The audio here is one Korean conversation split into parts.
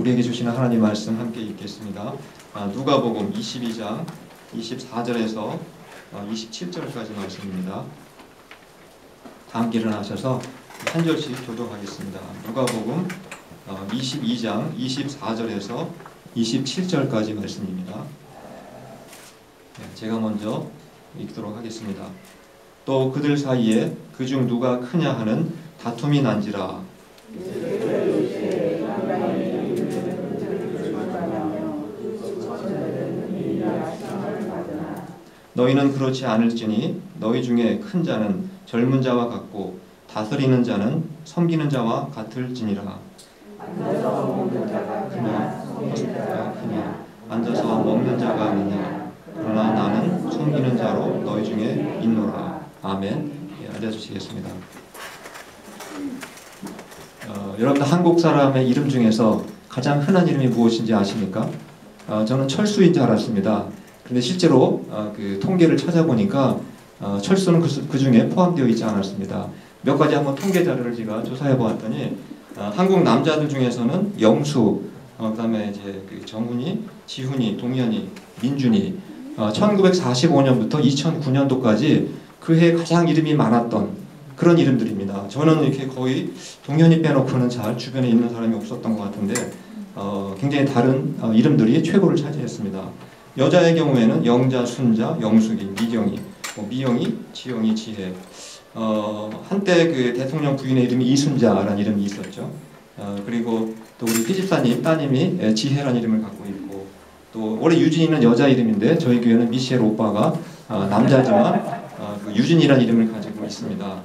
우리에게 주시는 하나님 말씀 함께 읽겠습니다. 누가복음 22장 24절에서 27절까지 말씀입니다. 다 함께 일어나셔서 한 절씩 교독하겠습니다. 누가복음 22장 24절에서 27절까지 말씀입니다. 제가 먼저 읽도록 하겠습니다. 또 그들 사이에 그중 누가 크냐 하는 다툼이 난지라. 너희는 그렇지 않을지니 너희 중에 큰 자는 젊은 자와 같고 다스리는 자는 섬기는 자와 같을지니라. 앉아서 먹는 자가 크냐 앉아서 먹는 자가 아니냐. 그러나 나는 섬기는 자로 너희 중에 있노라. 아멘. 알려주시겠습니다. 여러분들 한국 사람의 이름 중에서 가장 흔한 이름이 무엇인지 아십니까? 저는 철수인 줄 알았습니다. 그런데 실제로 그 통계를 찾아보니까 철수는 그 중에 포함되어 있지 않았습니다. 몇 가지 한번 통계 자료를 제가 조사해 보았더니 한국 남자들 중에서는 영수, 그다음에 이제 그 정훈이, 지훈이, 동현이, 민준이 1945년부터 2009년도까지 그 해 가장 이름이 많았던 그런 이름들입니다. 저는 이렇게 거의 동현이 빼놓고는 잘 주변에 있는 사람이 없었던 것 같은데 굉장히 다른 이름들이 최고를 차지했습니다. 여자의 경우에는 영자, 순자, 영숙이, 미경이, 미영이, 지영이, 지혜. 한때 그 대통령 부인의 이름이 이순자라는 이름이 있었죠. 그리고 또 우리 피집사님 따님이 지혜라는 이름을 갖고 있고, 또 올해 유진이는 여자 이름인데 저희 교회는 미셸 오빠가 남자지만 그 유진이라는 이름을 가지고 있습니다.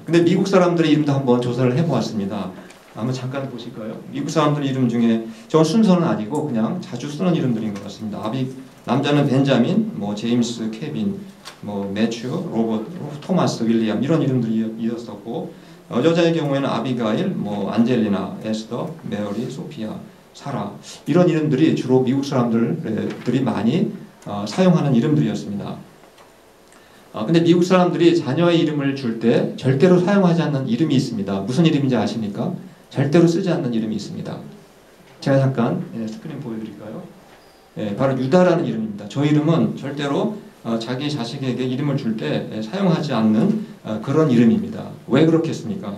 근데 미국 사람들의 이름도 한번 조사를 해보았습니다. 한번 잠깐 보실까요? 미국 사람들 이름 중에 저 순서는 아니고 그냥 자주 쓰는 이름들인 것 같습니다. 남자는 벤자민, 제임스, 케빈, 매튜, 로버트, 토마스, 윌리엄 이런 이름들이 있었고, 여자의 경우에는 아비가일, 안젤리나, 에스더, 메어리, 소피아, 사라 이런 이름들이 주로 미국 사람들이 많이 사용하는 이름들이었습니다. 근데 미국 사람들이 자녀의 이름을 줄 때 절대로 사용하지 않는 이름이 있습니다. 무슨 이름인지 아십니까? 절대로 쓰지 않는 이름이 있습니다. 제가 잠깐 스크린 보여드릴까요? 바로 유다라는 이름입니다. 저 이름은 절대로 자기 자식에게 이름을 줄 때 사용하지 않는 그런 이름입니다. 왜 그렇겠습니까?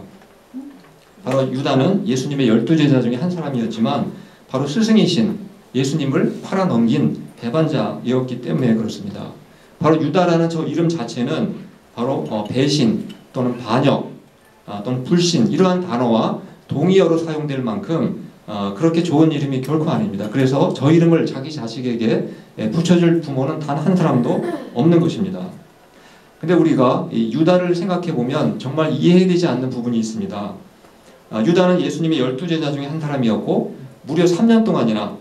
바로 유다는 예수님의 12제자 중에 한 사람이었지만 바로 스승이신 예수님을 팔아넘긴 배반자이었기 때문에 그렇습니다. 바로 유다라는 저 이름 자체는 바로 배신 또는 반역 또는 불신 이러한 단어와 동의어로 사용될 만큼 그렇게 좋은 이름이 결코 아닙니다. 그래서 저 이름을 자기 자식에게 붙여줄 부모는 단 한 사람도 없는 것입니다. 근데 우리가 이 유다를 생각해 보면 정말 이해되지 않는 부분이 있습니다. 유다는 예수님의 12제자 중에 한 사람이었고 무려 3년 동안이나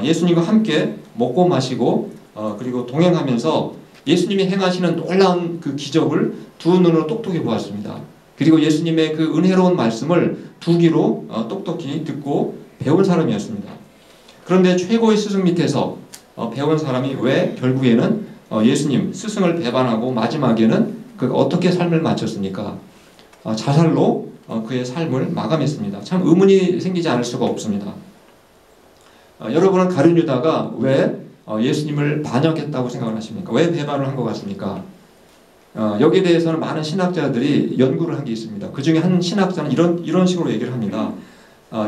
예수님과 함께 먹고 마시고 그리고 동행하면서 예수님이 행하시는 놀라운 그 기적을 두 눈으로 똑똑히 보았습니다. 그리고 예수님의 그 은혜로운 말씀을 두 귀로 똑똑히 듣고 배운 사람이었습니다. 그런데 최고의 스승 밑에서 배운 사람이 왜 결국에는 예수님 스승을 배반하고 마지막에는 그 어떻게 삶을 마쳤습니까? 자살로 그의 삶을 마감했습니다. 참 의문이 생기지 않을 수가 없습니다. 여러분은 가룟 유다가 왜 예수님을 반역했다고 생각을 하십니까? 왜 배반을 한 것 같습니까? 여기에 대해서는 많은 신학자들이 연구를 한 게 있습니다. 그 중에 한 신학자는 이런 식으로 얘기를 합니다.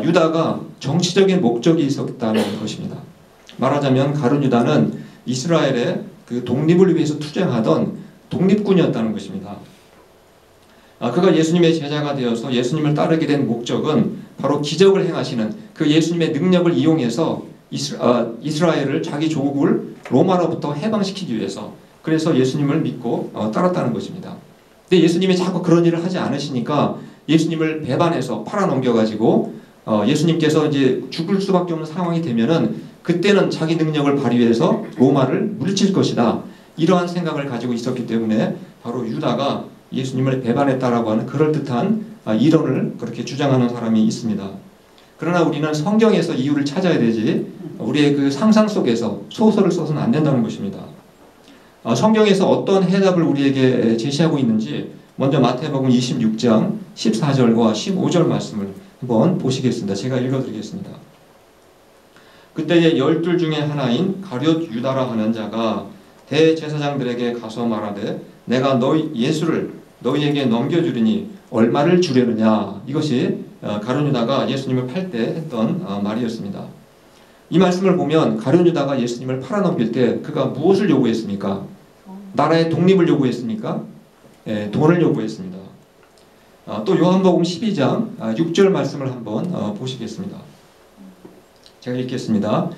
유다가 정치적인 목적이 있었다는 것입니다. 말하자면 가룟 유다는 이스라엘의 그 독립을 위해서 투쟁하던 독립군이었다는 것입니다. 그가 예수님의 제자가 되어서 예수님을 따르게 된 목적은 바로 기적을 행하시는 그 예수님의 능력을 이용해서 이스라엘을 자기 조국을 로마로부터 해방시키기 위해서 그래서 예수님을 믿고 따랐다는 것입니다. 근데 예수님이 자꾸 그런 일을 하지 않으시니까 예수님을 배반해서 팔아넘겨가지고 예수님께서 이제 죽을 수밖에 없는 상황이 되면은 그때는 자기 능력을 발휘해서 로마를 물리칠 것이다. 이러한 생각을 가지고 있었기 때문에 바로 유다가 예수님을 배반했다라고 하는 그럴듯한 이론을 그렇게 주장하는 사람이 있습니다. 그러나 우리는 성경에서 이유를 찾아야 되지 우리의 그 상상 속에서 소설을 써서는 안 된다는 것입니다. 성경에서 어떤 해답을 우리에게 제시하고 있는지 먼저 마태복음 26장 14절과 15절 말씀을 한번 보시겠습니다. 제가 읽어드리겠습니다. 그때의 12 중에 하나인 가룟 유다라 하는 자가 대제사장들에게 가서 말하되 내가 예수를 너희에게 넘겨주리니 얼마를 주려느냐. 이것이 가룟 유다가 예수님을 팔 때 했던 말이었습니다. 이 말씀을 보면 가룟 유다가 예수님을 팔아넘길 때 그가 무엇을 요구했습니까? 나라의 독립을 요구했습니까? 돈을 요구했습니다. 또 요한복음 12장 6절 말씀을 한번 보시겠습니다. 제가 읽겠습니다.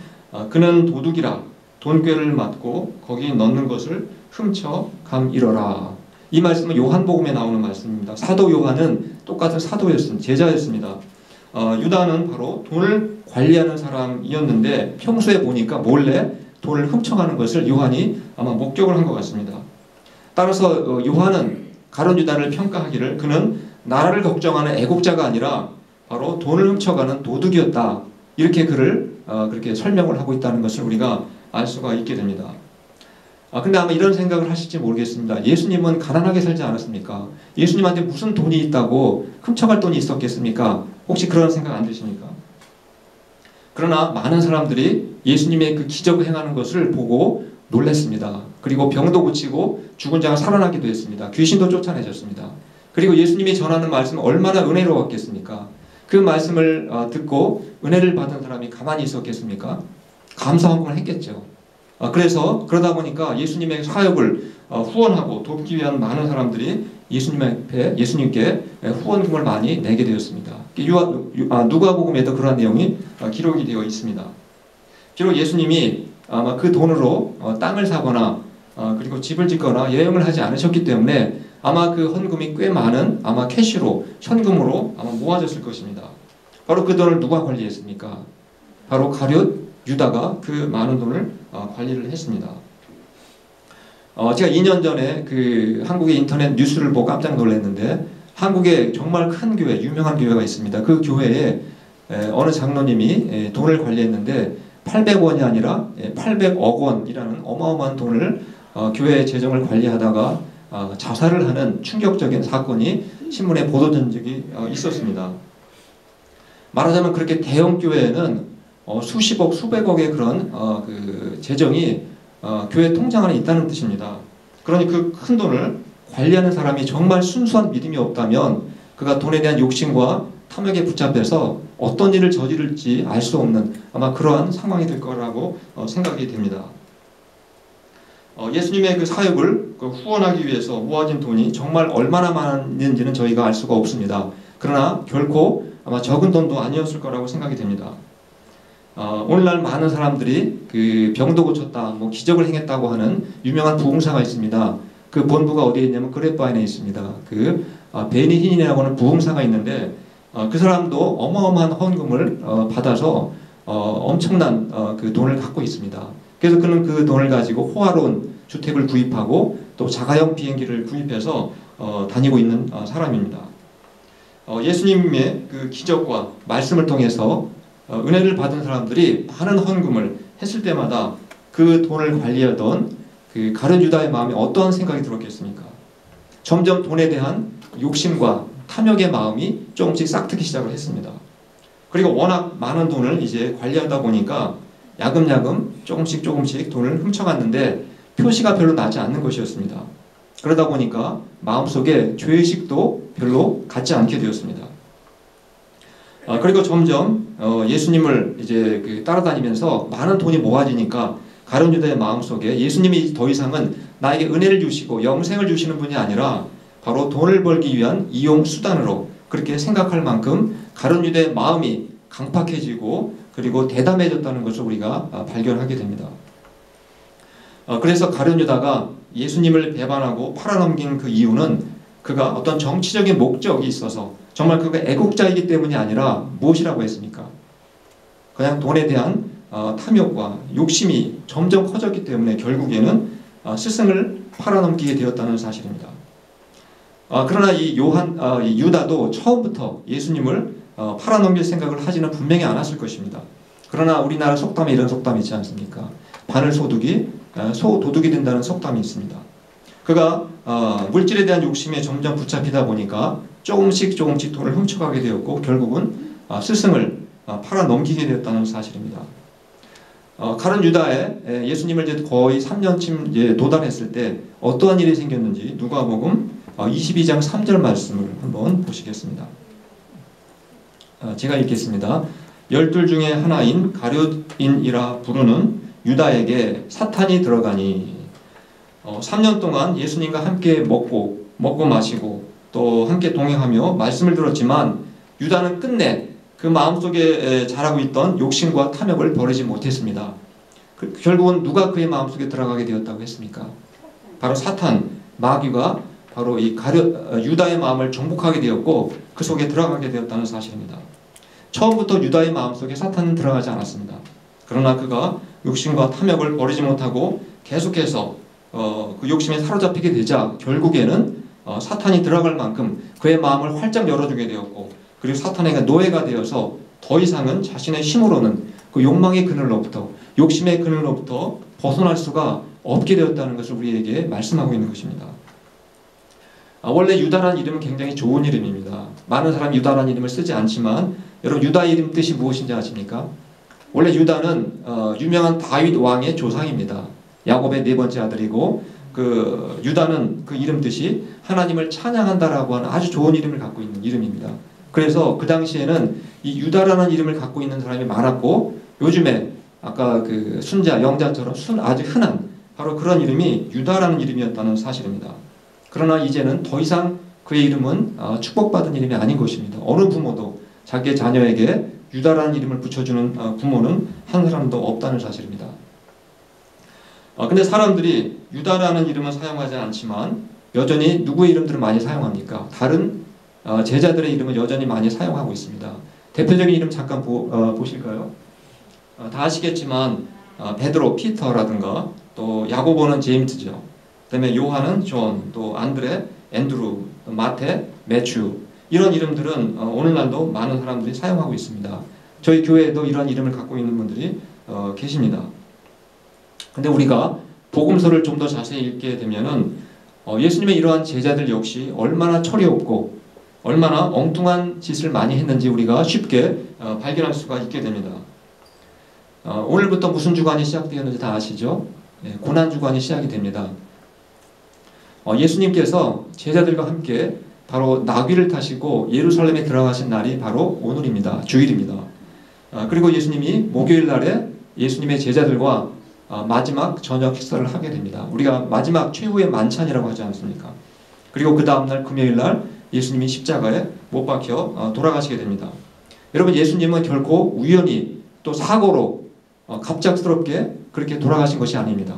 그는 도둑이라 돈꾀를 맞고 거기 넣는 것을 훔쳐 감이러라. 이 말씀은 요한복음에 나오는 말씀입니다. 사도 요한은 똑같은 사도였습니다. 제자였습니다. 유다는 바로 돈을 관리하는 사람이었는데 평소에 보니까 몰래 돈을 훔쳐가는 것을 요한이 아마 목격을 한 것 같습니다. 따라서 요한은 가룟 유다를 평가하기를 그는 나라를 걱정하는 애국자가 아니라 바로 돈을 훔쳐가는 도둑이었다. 이렇게 그를 그렇게 설명을 하고 있다는 것을 우리가 알 수가 있게 됩니다. 근데 아마 이런 생각을 하실지 모르겠습니다. 예수님은 가난하게 살지 않았습니까? 예수님한테 무슨 돈이 있다고 훔쳐갈 돈이 있었겠습니까? 혹시 그런 생각 안 드십니까? 그러나 많은 사람들이 예수님의 그 기적을 행하는 것을 보고 놀랐습니다. 그리고 병도 고치고 죽은 자가 살아나기도 했습니다. 귀신도 쫓아내셨습니다. 그리고 예수님이 전하는 말씀은 얼마나 은혜로웠겠습니까? 그 말씀을 듣고 은혜를 받은 사람이 가만히 있었겠습니까? 감사헌금을 했겠죠. 그러다 보니까 예수님의 사역을 후원하고 돕기 위한 많은 사람들이 예수님께 후원금을 많이 내게 되었습니다. 누가복음에도 그러한 내용이 기록이 되어 있습니다. 비록 예수님이 아마 그 돈으로 땅을 사거나 그리고 집을 짓거나 여행을 하지 않으셨기 때문에 아마 그 헌금이 꽤 많은 아마 캐시로 현금으로 아마 모아졌을 것입니다. 바로 그 돈을 누가 관리했습니까? 바로 가룟 유다가 그 많은 돈을 관리를 했습니다. 제가 2년 전에 그 한국의 인터넷 뉴스를 보고 깜짝 놀랐는데 한국에 정말 큰 교회, 유명한 교회가 있습니다. 그 교회에 어느 장로님이 돈을 관리했는데 800원이 아니라 800억 원이라는 어마어마한 돈을 교회 재정을 관리하다가 자살을 하는 충격적인 사건이 신문에 보도된 적이 있었습니다. 말하자면 그렇게 대형 교회에는 수십억, 수백억의 그런 그 재정이 교회 통장 안에 있다는 뜻입니다. 그러니 그 큰 돈을 관리하는 사람이 정말 순수한 믿음이 없다면 그가 돈에 대한 욕심과 탐욕에 붙잡혀서 어떤 일을 저지를지 알 수 없는 아마 그러한 상황이 될 거라고 생각이 됩니다. 예수님의 그 사역을 후원하기 위해서 모아진 돈이 정말 얼마나 많은지는 저희가 알 수가 없습니다. 그러나 결코 아마 적은 돈도 아니었을 거라고 생각이 됩니다. 오늘날 많은 사람들이 그 병도 고쳤다, 뭐 기적을 행했다고 하는 유명한 부흥사가 있습니다. 그 본부가 어디에 있냐면 그레파인에 있습니다. 그 베니힌이라고 하는 부흥사가 있는데 그 사람도 어마어마한 헌금을 받아서 엄청난 그 돈을 갖고 있습니다. 그래서 그는 그 돈을 가지고 호화로운 주택을 구입하고 또 자가용 비행기를 구입해서 다니고 있는 사람입니다. 예수님의 그 기적과 말씀을 통해서 은혜를 받은 사람들이 많은 헌금을 했을 때마다 그 돈을 관리하던 그 가룟 유다의 마음에 어떠한 생각이 들었겠습니까? 점점 돈에 대한 욕심과 탐욕의 마음이 조금씩 싹트기 시작을 했습니다. 그리고 워낙 많은 돈을 이제 관리하다 보니까 야금야금 조금씩 돈을 훔쳐갔는데 표시가 별로 나지 않는 것이었습니다. 그러다 보니까 마음속에 죄의식도 별로 갖지 않게 되었습니다. 그리고 점점 예수님을 이제 따라다니면서 많은 돈이 모아지니까 가룟 유다의 마음속에 예수님이 더 이상은 나에게 은혜를 주시고 영생을 주시는 분이 아니라 바로 돈을 벌기 위한 이용 수단으로 그렇게 생각할 만큼 가룟 유다의 마음이 강팍해지고 그리고 대담해졌다는 것을 우리가 발견하게 됩니다. 그래서 가룟 유다가 예수님을 배반하고 팔아넘긴 그 이유는 그가 어떤 정치적인 목적이 있어서 정말 그가 애국자이기 때문이 아니라 무엇이라고 했습니까? 그냥 돈에 대한 탐욕과 욕심이 점점 커졌기 때문에 결국에는 스승을 팔아넘기게 되었다는 사실입니다. 그러나 이 유다도 처음부터 예수님을 팔아넘길 생각을 하지는 분명히 않았을 것입니다. 그러나 우리나라 속담에 이런 속담이 있지 않습니까? 바늘소득이 소도둑이 된다는 속담이 있습니다. 그가 물질에 대한 욕심에 점점 붙잡히다 보니까 조금씩 돈을 훔쳐가게 되었고 결국은 스승을 팔아 넘기게 되었다는 사실입니다. 가룟 유다에 예수님을 이제 거의 3년쯤 이제 도달했을 때 어떠한 일이 생겼는지 누가복음 22장 3절 말씀을 한번 보시겠습니다. 제가 읽겠습니다. 12 중에 하나인 가룟인이라 부르는 유다에게 사탄이 들어가니 3년 동안 예수님과 함께 먹고 마시고 또 함께 동행하며 말씀을 들었지만 유다는 끝내 그 마음속에 자라고 있던 욕심과 탐욕을 버리지 못했습니다. 결국은 누가 그의 마음속에 들어가게 되었다고 했습니까? 바로 사탄, 마귀가 바로 이 유다의 마음을 정복하게 되었고 그 속에 들어가게 되었다는 사실입니다. 처음부터 유다의 마음속에 사탄은 들어가지 않았습니다. 그러나 그가 욕심과 탐욕을 버리지 못하고 계속해서 그 욕심에 사로잡히게 되자 결국에는 사탄이 들어갈 만큼 그의 마음을 활짝 열어주게 되었고 그리고 사탄에게 노예가 되어서 더 이상은 자신의 힘으로는 그 욕망의 그늘로부터 욕심의 그늘로부터 벗어날 수가 없게 되었다는 것을 우리에게 말씀하고 있는 것입니다. 원래 유다라는 이름은 굉장히 좋은 이름입니다. 많은 사람이 유다라는 이름을 쓰지 않지만 여러분 유다 이름 뜻이 무엇인지 아십니까? 원래 유다는 유명한 다윗 왕의 조상입니다. 야곱의 네 번째 아들이고 그 유다는 그 이름 뜻이 하나님을 찬양한다라고 하는 아주 좋은 이름을 갖고 있는 이름입니다. 그래서 그 당시에는 이 유다라는 이름을 갖고 있는 사람이 많았고 요즘에 아까 그 순자, 영자처럼 아주 흔한 바로 그런 이름이 유다라는 이름이었다는 사실입니다. 그러나 이제는 더 이상 그의 이름은 축복받은 이름이 아닌 것입니다. 어느 부모도 자기의 자녀에게 유다라는 이름을 붙여주는 부모는 한 사람도 없다는 사실입니다. 근데 사람들이 유다라는 이름은 사용하지 않지만 여전히 누구의 이름들을 많이 사용합니까? 다른 제자들의 이름을 여전히 많이 사용하고 있습니다. 대표적인 이름 잠깐 보실까요? 다 아시겠지만 베드로, 피터라든가 또 야고보는 제임스죠. 그 다음에 요한은 존, 또 안드레, 앤드루, 마테, 매튜 이런 이름들은 오늘날도 많은 사람들이 사용하고 있습니다. 저희 교회에도 이런 이름을 갖고 있는 분들이 계십니다. 근데 우리가 복음서를 좀 더 자세히 읽게 되면은 예수님의 이러한 제자들 역시 얼마나 철이 없고 얼마나 엉뚱한 짓을 많이 했는지 우리가 쉽게 발견할 수가 있게 됩니다. 오늘부터 무슨 주간이 시작되었는지 다 아시죠? 고난 주간이 시작이 됩니다. 예수님께서 제자들과 함께 바로 나귀를 타시고 예루살렘에 들어가신 날이 바로 오늘입니다. 주일입니다. 그리고 예수님이 목요일 날에 예수님의 제자들과 마지막 저녁 식사를 하게 됩니다. 우리가 마지막 최후의 만찬이라고 하지 않습니까? 그리고 그 다음날 금요일 날 예수님이 십자가에 못 박혀 돌아가시게 됩니다. 여러분 예수님은 결코 우연히 또 사고로 갑작스럽게 그렇게 돌아가신 것이 아닙니다.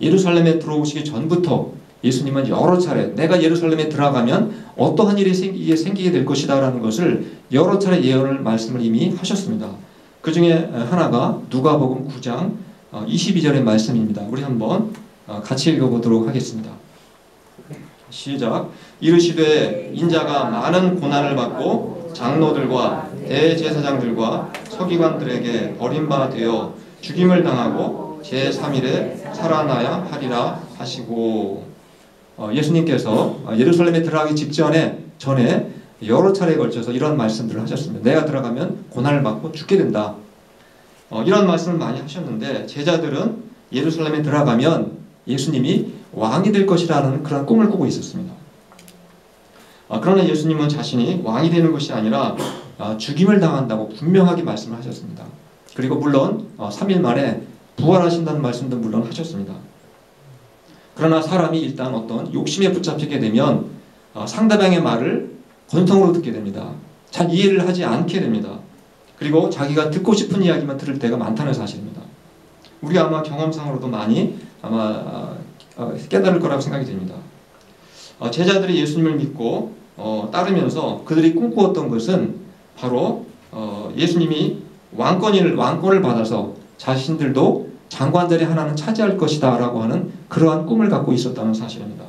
예루살렘에 들어오시기 전부터 예수님은 여러 차례 내가 예루살렘에 들어가면 어떠한 일이 생기게 될 것이다 라는 것을 여러 차례 예언을 말씀을 이미 하셨습니다. 그 중에 하나가 누가복음 9장 22절의 말씀입니다. 우리 한번 같이 읽어보도록 하겠습니다. 시작. 이르시되 인자가 많은 고난을 받고 장로들과 대제사장들과 서기관들에게 버림받아 죽임을 당하고 제3일에 살아나야 하리라 하시고 예수님께서 예루살렘에 들어가기 전에 여러 차례에 걸쳐서 이런 말씀들을 하셨습니다. 내가 들어가면 고난을 받고 죽게 된다. 이런 말씀을 많이 하셨는데 제자들은 예루살렘에 들어가면 예수님이 왕이 될 것이라는 그런 꿈을 꾸고 있었습니다. 그러나 예수님은 자신이 왕이 되는 것이 아니라 죽임을 당한다고 분명하게 말씀을 하셨습니다. 그리고 물론 3일 만에 부활하신다는 말씀도 물론 하셨습니다. 그러나 사람이 일단 어떤 욕심에 붙잡히게 되면 상대방의 말을 건성으로 듣게 됩니다. 잘 이해를 하지 않게 됩니다. 그리고 자기가 듣고 싶은 이야기만 들을 때가 많다는 사실입니다. 우리가 아마 경험상으로도 많이 깨달을 거라고 생각이 됩니다. 제자들이 예수님을 믿고 따르면서 그들이 꿈꾸었던 것은 바로 예수님이 왕권을 받아서 자신들도 장관 자리 하나는 차지할 것이다 라고 하는 그러한 꿈을 갖고 있었다는 사실입니다.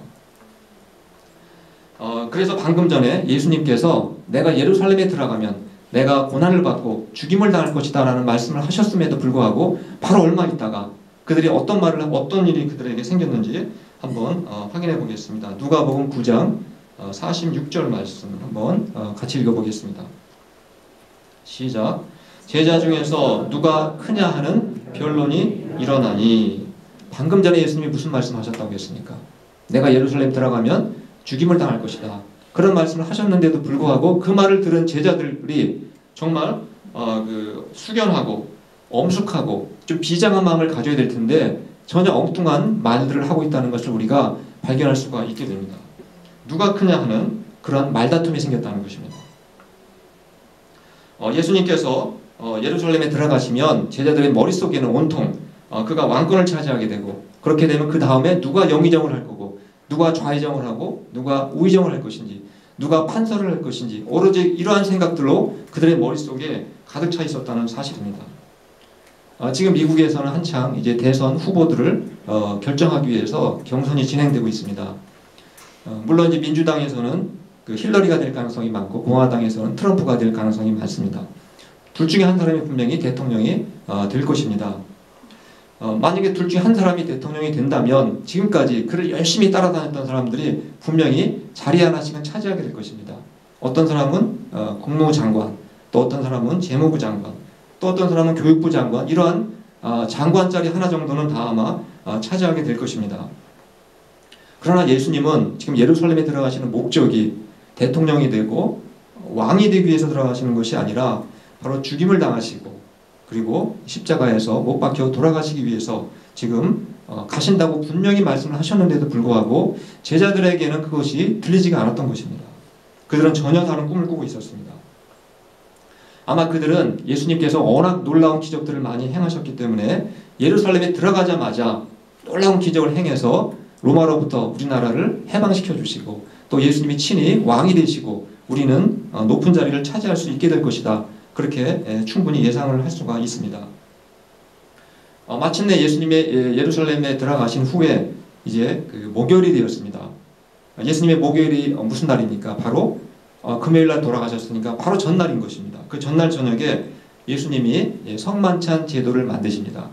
그래서 방금 전에 예수님께서 내가 예루살렘에 들어가면 내가 고난을 받고 죽임을 당할 것이다 라는 말씀을 하셨음에도 불구하고 바로 얼마 있다가 그들이 어떤 일이 그들에게 생겼는지 한번 확인해 보겠습니다. 누가복음 9장 46절 말씀 한번 같이 읽어보겠습니다. 시작. 제자 중에서 누가 크냐 하는 변론이 일어나니. 방금 전에 예수님이 무슨 말씀하셨다고 했습니까? 내가 예루살렘 들어가면 죽임을 당할 것이다. 그런 말씀을 하셨는데도 불구하고 그 말을 들은 제자들이 정말 숙연하고 엄숙하고 좀 비장한 마음을 가져야 될 텐데 전혀 엉뚱한 말들을 하고 있다는 것을 우리가 발견할 수가 있게 됩니다. 누가 크냐 하는 그러한 말다툼이 생겼다는 것입니다. 예수님께서 예루살렘에 들어가시면 제자들의 머릿속에는 온통 그가 왕권을 차지하게 되고, 그렇게 되면 그 다음에 누가 영의정을 할 거고, 누가 좌의정을 하고, 누가 우의정을 할 것인지, 누가 판서를 할 것인지, 오로지 이러한 생각들로 그들의 머릿속에 가득 차 있었다는 사실입니다. 지금 미국에서는 한창 이제 대선 후보들을 결정하기 위해서 경선이 진행되고 있습니다. 물론 이제 민주당에서는 그 힐러리가 될 가능성이 많고, 공화당에서는 트럼프가 될 가능성이 많습니다. 둘 중에 한 사람이 분명히 대통령이 될 것입니다. 만약에 둘 중에 한 사람이 대통령이 된다면 지금까지 그를 열심히 따라다녔던 사람들이 분명히 자리 하나씩은 차지하게 될 것입니다. 어떤 사람은 국무부 장관, 또 어떤 사람은 재무부 장관, 또 어떤 사람은 교육부 장관, 이러한 장관 자리 하나 정도는 다 아마 차지하게 될 것입니다. 그러나 예수님은 지금 예루살렘에 들어가시는 목적이 대통령이 되고 왕이 되기 위해서 들어가시는 것이 아니라 바로 죽임을 당하시고, 그리고 십자가에서 못 박혀 돌아가시기 위해서 지금 가신다고 분명히 말씀을 하셨는데도 불구하고 제자들에게는 그것이 들리지가 않았던 것입니다. 그들은 전혀 다른 꿈을 꾸고 있었습니다. 아마 그들은 예수님께서 워낙 놀라운 기적들을 많이 행하셨기 때문에 예루살렘에 들어가자마자 놀라운 기적을 행해서 로마로부터 우리나라를 해방시켜 주시고, 또 예수님이 친히 왕이 되시고 우리는 높은 자리를 차지할 수 있게 될 것이다, 그렇게 충분히 예상을 할 수가 있습니다. 마침내 예수님이 예루살렘에 들어가신 후에 이제 그 목요일이 되었습니다. 예수님의 목요일이 무슨 날입니까? 바로 금요일 날 돌아가셨으니까 바로 전날인 것입니다. 그 전날 저녁에 예수님이 성만찬 제도를 만드십니다.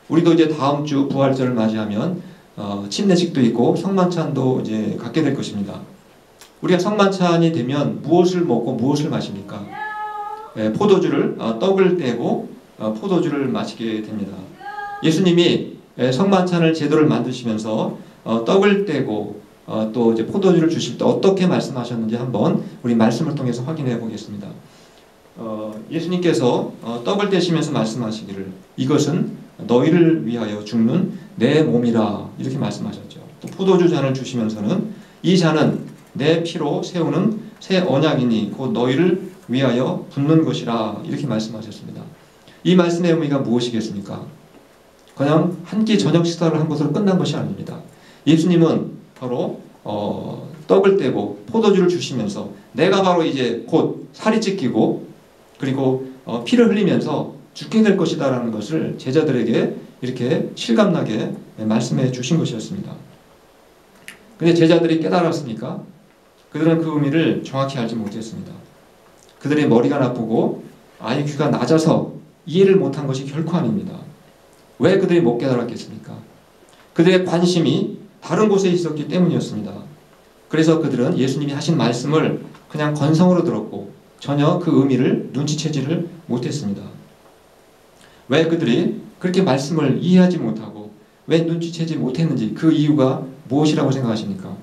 우리도 이제 다음 주 부활절을 맞이하면 침례식도 있고 성만찬도 이제 갖게 될 것입니다. 우리가 성만찬이 되면 무엇을 먹고 무엇을 마십니까? 포도주를 떡을 떼고 포도주를 마시게 됩니다. 예수님이 성만찬을 제도를 만드시면서 떡을 떼고 또 이제 포도주를 주실 때 어떻게 말씀하셨는지 한번 우리 말씀을 통해서 확인해 보겠습니다. 예수님께서 떡을 떼시면서 말씀하시기를 이것은 너희를 위하여 죽는 내 몸이라, 이렇게 말씀하셨죠. 또 포도주 잔을 주시면서는 이 잔은 내 피로 세우는 새 언약이니 곧 너희를 위하여 붓는 것이라, 이렇게 말씀하셨습니다. 이 말씀의 의미가 무엇이겠습니까? 그냥 한 끼 저녁 식사를 한 것으로 끝난 것이 아닙니다. 예수님은 바로 떡을 떼고 포도주를 주시면서 내가 바로 이제 곧 살이 찢기고 그리고 피를 흘리면서 죽게 될 것이다 라는 것을 제자들에게 이렇게 실감나게 말씀해 주신 것이었습니다. 근데 제자들이 깨달았습니까? 그들은 그 의미를 정확히 알지 못했습니다. 그들의 머리가 나쁘고 IQ가 낮아서 이해를 못한 것이 결코 아닙니다. 왜 그들이 못 깨달았겠습니까? 그들의 관심이 다른 곳에 있었기 때문이었습니다. 그래서 그들은 예수님이 하신 말씀을 그냥 건성으로 들었고 전혀 그 의미를 눈치채지를 못했습니다. 왜 그들이 그렇게 말씀을 이해하지 못하고 왜 눈치채지 못했는지, 그 이유가 무엇이라고 생각하십니까?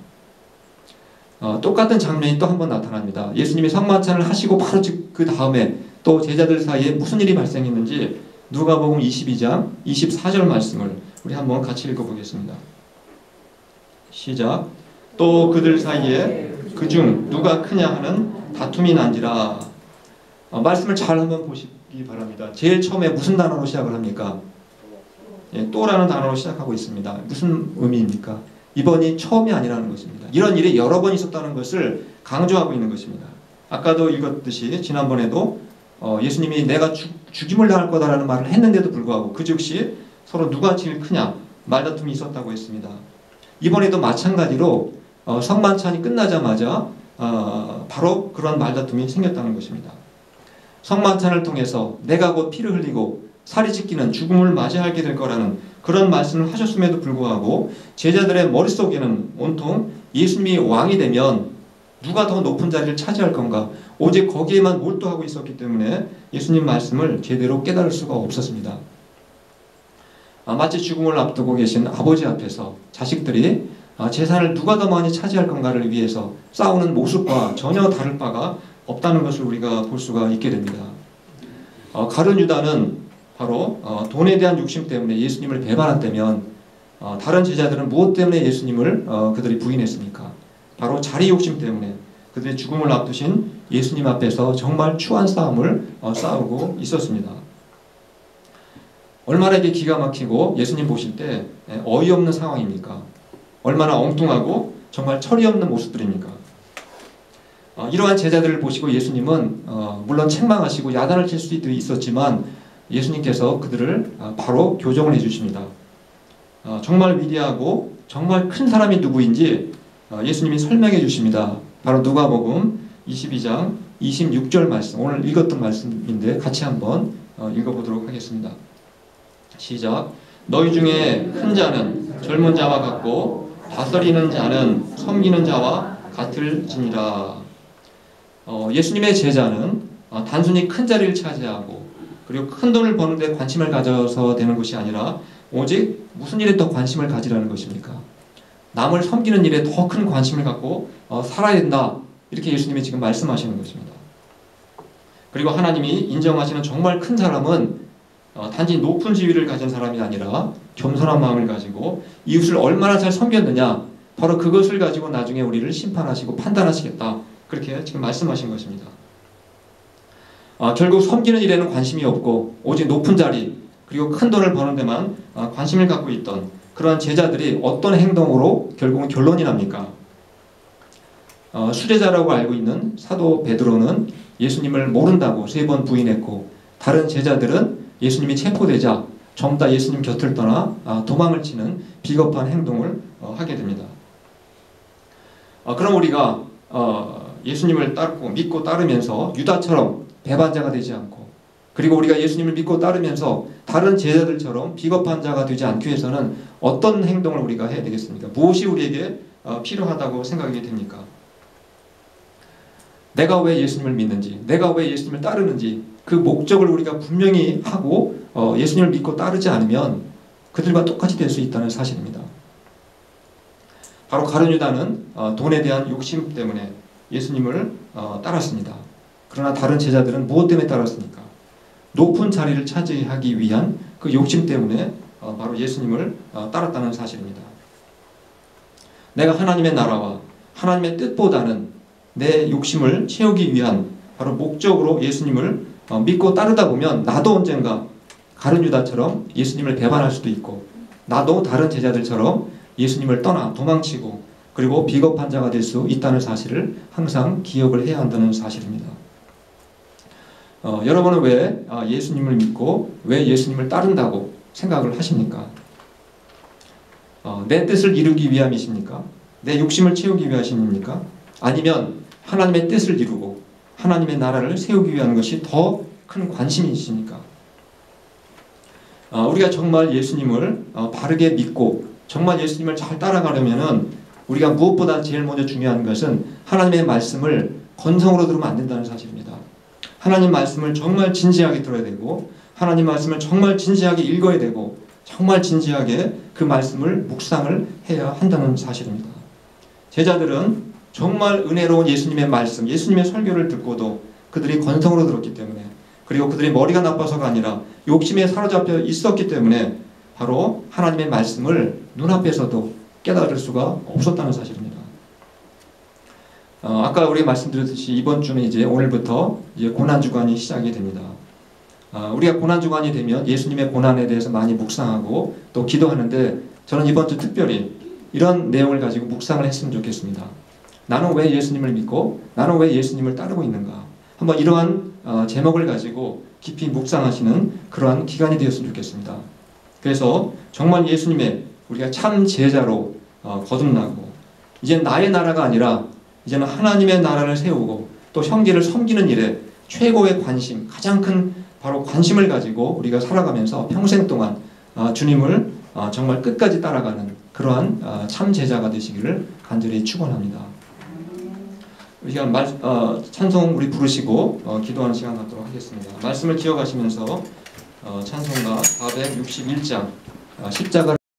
똑같은 장면이 또 한 번 나타납니다. 예수님이 성만찬을 하시고 바로 그 다음에 또 제자들 사이에 무슨 일이 발생했는지 누가복음 22장 24절 말씀을 우리 한번 같이 읽어보겠습니다. 시작. 또 그들 사이에 그중 누가 크냐 하는 다툼이 난지라. 말씀을 잘 한번 보시기 바랍니다. 제일 처음에 무슨 단어로 시작을 합니까? 또라는 단어로 시작하고 있습니다. 무슨 의미입니까? 이번이 처음이 아니라는 것입니다. 이런 일이 여러 번 있었다는 것을 강조하고 있는 것입니다. 아까도 읽었듯이 지난번에도 예수님이 내가 죽임을 당할 거다라는 말을 했는데도 불구하고 그 즉시 서로 누가 제일 크냐 말다툼이 있었다고 했습니다. 이번에도 마찬가지로 성만찬이 끝나자마자 바로 그런 말다툼이 생겼다는 것입니다. 성만찬을 통해서 내가 곧 피를 흘리고 살이 찢기는 죽음을 맞이하게 될 거라는 그런 말씀을 하셨음에도 불구하고 제자들의 머릿속에는 온통 예수님이 왕이 되면 누가 더 높은 자리를 차지할 건가? 오직 거기에만 몰두하고 있었기 때문에 예수님 말씀을 제대로 깨달을 수가 없었습니다. 마치 죽음을 앞두고 계신 아버지 앞에서 자식들이 재산을 누가 더 많이 차지할 건가를 위해서 싸우는 모습과 전혀 다를 바가 없다는 것을 우리가 볼 수가 있게 됩니다. 가룟 유다는 바로 돈에 대한 욕심 때문에 예수님을 배반했다면 다른 제자들은 무엇 때문에 예수님을 그들이 부인했습니까? 바로 자리 욕심 때문에 그들의 죽음을 앞두신 예수님 앞에서 정말 추한 싸움을 싸우고 있었습니다. 얼마나 이게 기가 막히고 예수님 보실 때 어이없는 상황입니까? 얼마나 엉뚱하고 정말 철이 없는 모습들입니까? 이러한 제자들을 보시고 예수님은 물론 책망하시고 야단을 칠 수도 있었지만 예수님께서 그들을 바로 교정을 해주십니다. 정말 위대하고 정말 큰 사람이 누구인지 예수님이 설명해 주십니다. 바로 누가복음 22장 26절 말씀, 오늘 읽었던 말씀인데 같이 한번 읽어보도록 하겠습니다. 시작. 너희 중에 큰 자는 젊은 자와 같고 다스리는 자는 섬기는 자와 같을지니라. 예수님의 제자는 단순히 큰 자리를 차지하고 그리고 큰 돈을 버는 데 관심을 가져서 되는 것이 아니라 오직 무슨 일에 더 관심을 가지라는 것입니까? 남을 섬기는 일에 더 큰 관심을 갖고 살아야 된다. 이렇게 예수님이 지금 말씀하시는 것입니다. 그리고 하나님이 인정하시는 정말 큰 사람은 단지 높은 지위를 가진 사람이 아니라 겸손한 마음을 가지고 이웃을 얼마나 잘 섬겼느냐, 바로 그것을 가지고 나중에 우리를 심판하시고 판단하시겠다. 그렇게 지금 말씀하신 것입니다. 결국 섬기는 일에는 관심이 없고 오직 높은 자리 그리고 큰 돈을 버는 데만 관심을 갖고 있던 그러한 제자들이 어떤 행동으로 결국은 결론이 납니까? 수제자라고 알고 있는 사도 베드로는 예수님을 모른다고 3번 부인했고 다른 제자들은 예수님이 체포되자 전부 다 예수님 곁을 떠나 도망을 치는 비겁한 행동을 하게 됩니다. 그럼 우리가 예수님을 믿고 따르면서 유다처럼 배반자가 되지 않고 그리고 우리가 예수님을 믿고 따르면서 다른 제자들처럼 비겁한 자가 되지 않기 위해서는 어떤 행동을 우리가 해야 되겠습니까? 무엇이 우리에게 필요하다고 생각이 됩니까? 내가 왜 예수님을 믿는지, 내가 왜 예수님을 따르는지 그 목적을 우리가 분명히 하고 예수님을 믿고 따르지 않으면 그들과 똑같이 될 수 있다는 사실입니다. 바로 가룟 유다는 돈에 대한 욕심 때문에 예수님을 따랐습니다. 그러나 다른 제자들은 무엇 때문에 따랐습니까? 높은 자리를 차지하기 위한 그 욕심 때문에 바로 예수님을 따랐다는 사실입니다. 내가 하나님의 나라와 하나님의 뜻보다는 내 욕심을 채우기 위한 바로 목적으로 예수님을 믿고 따르다 보면 나도 언젠가 가룟 유다처럼 예수님을 배반할 수도 있고 나도 다른 제자들처럼 예수님을 떠나 도망치고 그리고 비겁한 자가 될 수 있다는 사실을 항상 기억을 해야 한다는 사실입니다. 여러분은 왜 예수님을 믿고 왜 예수님을 따른다고 생각을 하십니까? 내 뜻을 이루기 위함이십니까? 내 욕심을 채우기 위하십니까? 아니면 하나님의 뜻을 이루고 하나님의 나라를 세우기 위한 것이 더 큰 관심이십니까? 우리가 정말 예수님을 바르게 믿고 정말 예수님을 잘 따라가려면은 우리가 무엇보다 제일 먼저 중요한 것은 하나님의 말씀을 건성으로 들으면 안 된다는 사실입니다. 하나님 말씀을 정말 진지하게 들어야 되고 하나님 말씀을 정말 진지하게 읽어야 되고 정말 진지하게 그 말씀을 묵상을 해야 한다는 사실입니다. 제자들은 정말 은혜로운 예수님의 말씀, 예수님의 설교를 듣고도 그들이 건성으로 들었기 때문에 그리고 그들이 머리가 나빠서가 아니라 욕심에 사로잡혀 있었기 때문에 바로 하나님의 말씀을 눈앞에서도 깨달을 수가 없었다는 사실입니다. 아까 우리가 말씀드렸듯이 이번 주는 이제 오늘부터 이제 고난주간이 시작이 됩니다. 우리가 고난주간이 되면 예수님의 고난에 대해서 많이 묵상하고 또 기도하는데 저는 이번 주 특별히 이런 내용을 가지고 묵상을 했으면 좋겠습니다. 나는 왜 예수님을 믿고 나는 왜 예수님을 따르고 있는가? 한번 이러한 제목을 가지고 깊이 묵상하시는 그러한 기간이 되었으면 좋겠습니다. 그래서 정말 예수님의 우리가 참 제자로 거듭나고 이제 나의 나라가 아니라 이제는 하나님의 나라를 세우고 또 형제를 섬기는 일에 최고의 관심, 가장 큰 바로 관심을 가지고 우리가 살아가면서 평생 동안 주님을 정말 끝까지 따라가는 그러한 참 제자가 되시기를 간절히 축원합니다. 이 시간 찬송 우리 부르시고 기도하는 시간 갖도록 하겠습니다. 말씀을 기억하시면서 찬송가 461장 십자가를